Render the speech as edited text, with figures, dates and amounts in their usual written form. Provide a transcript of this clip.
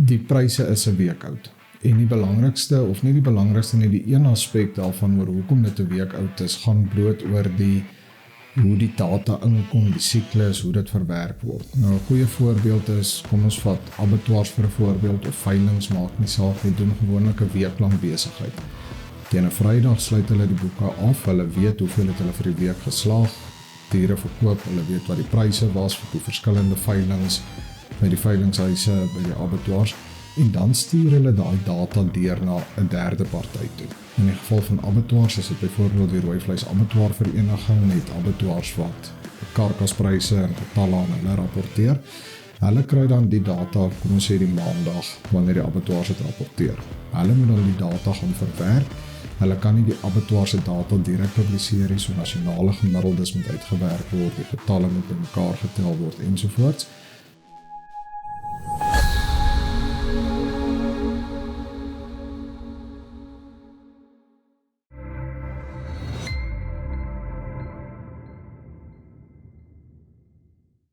die pryse is 'n week oud. En die belangrikste, of nie die belangrikste nie, die een aspek daarvan oor hoekom dit 'n week oud is, gaan bloot oor hoe die data inkom, die siklus, hoe dit verwerk word. Nou 'n goeie voorbeeld is, kom ons vat abattoirs vir 'n voorbeeld, of veilinge, maak nie saak, hulle doen gewoonlik 'n week lang besigheid. Teen 'n Vrydag sluit hulle die boeke af, hulle weet hoeveel het hulle vir die week geslaag, diere verkoop, hulle weet wat die pryse was vir die verskillende veilinge, by die veilingshuise, by die abattoirs, en dan stuur hulle daai data deur na 'n derde party toe. In die geval van abattoirs is dit byvoorbeeld die Rooi Vleis Abattoir Vereniging, met abattoirs wat karkaspryse en getalle aan hulle rapporteer. Hulle kry dan die data, kom ons sê die maandag, wanneer die abattoirs dit rapporteer. Hulle moet dan die data gaan verwerk. Hulle kan nie die abattoirs se data direk publiseer nie, so nasionale gemiddeldes moet uitgewerk word, die getalle moet bymekaar getel word ensovoorts.